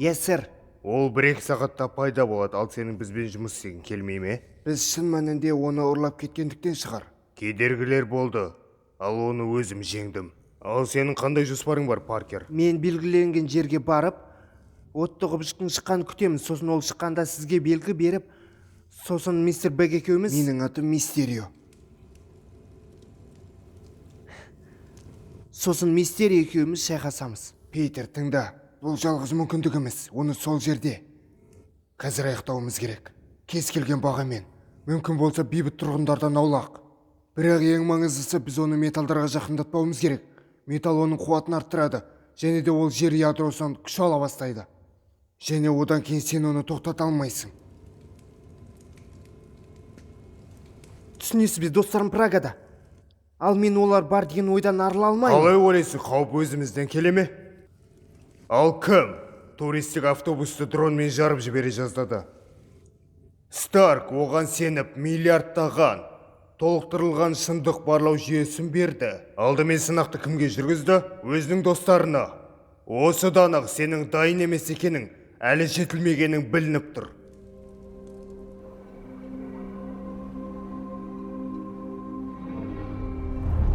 Иә, сэр. Ол 1-2 сағатта пайда болады, ал сенің бізбен жұмыс істегің келмей ме? Біз шын мәнінде оны ұрлап кеткендіктен шығар. Кедергілер болды, ал оны өзім жеңдім. Ал сенің қандай жоспарың бар, Паркер? Мен белгіленген жерге барып, отты құбыжықтың шыққанын күтеміз. Сосын ол шыққанда сізге белгі беріп, сосын мистер Бэг екеуміз... Менің атым Мистерио. Сосын Мистерио екеуміз шайқасамыз. Питер, тыңда. Бұл жалғыз мүмкіндік емес. Оны сол жерде қазір аяқтауымыз керек. Кез келген бағамен. Мүмкін болса бейбіт тұрғындардан аулақ. Бірақ ең маңыздысы, біз оны металдарға жақындатпауымыз керек. Металл оның қуатын арттырады, және де ол жер ядросынан күш ала бастайды. Және одан кейін сен оны тоқтата алмайсың. Түсінесіз бе, достарым Прагада. Ал мен олар бар деген ойдан арыла алмаймын. Қалай ойлайсың, қауіп өзімізден келе ме? Ал кім туристік автобусты дронмен жарып жібере жаздады? Старк оған сеніп миллиардтаған толықтырылған шындық барлау жүйесін берді. Алдымен сынақты кімге жүргізді? Өзінің достарына. Осыдан ақ сенің дайын емес екенің, әлі жетілмегенің білініп тұр.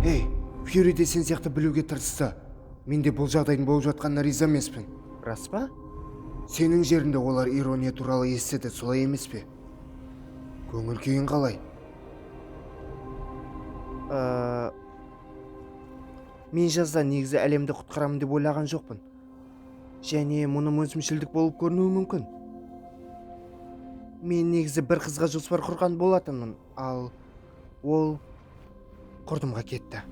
Ей, Фьюри де сен сияқты білуге тырысты. Мен де бұл жағдайдың болып жатқанына риза емеспін. Рас па? Сенің жерінде олар ирония туралы естіді, солай емес пе? Көңіл күйің қалай? Мен жазда негізі әлемді құтқарамын деп ойлаған жоқпын. Және мұным өзімшілдік болып көрінуі мүмкін. Мен негізі бір қызға жоспар құрған болатынмын, ал ол құрдымға кетті.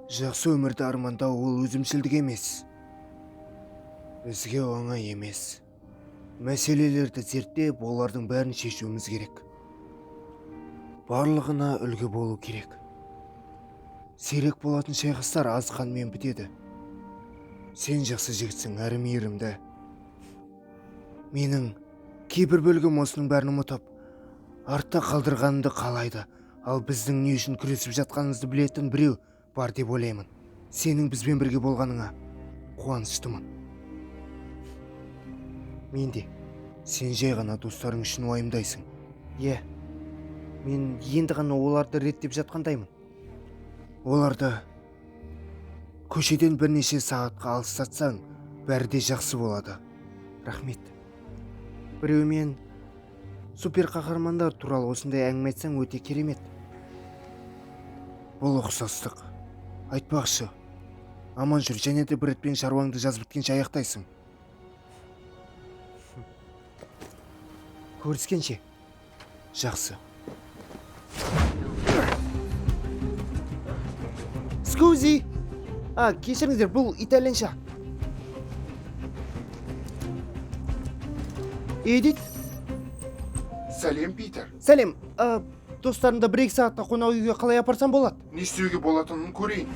Жақсы өмірді армандау ол өзімшілдік емес. Бізге оңай емес. Мәселелерді зерттеп, олардың бәрін шешуіміз керек. Барлығына үлгі болу керек. Сирек болатын шайқастар аз қанмен бітеді. Сен жақсы жігітсің, әрі мейірімді. Менің кейбір бөлігім осының бәрін ұмытып, артта қалдырғанымды қалайды. Ал біздің не үшін күресіп жатқанымызды білетін біреу бар деп ойлаймын. Сенің бізбен бірге болғаныңа қуаныштымын. Мен де сен жай ғана достарың үшін уайымдайсың. Е, мен енді ғана оларды реттеп жатқандаймын. Оларды көшеден бірнеше сағатқа алыстатсаң, бәрі де жақсы болады. Рахмет. Біреумен супер қаһармандар туралы осындай әңгіме айтсаң өте керемет. Бұл ұқсастық. Айтпақшы, аман жүр, және де бір ретпен шаруаңды жазып біткенше аяқтайсың. Көріскенше. Жақсы. Скузи! Кешіріңіздер, бұл итальянша. Эдит? Сәлем, Питер. Сәлем. Достарымды 1-2 сағатта қонақ үйге қалай апарсам болады? Не істеуге болатынын көрейін.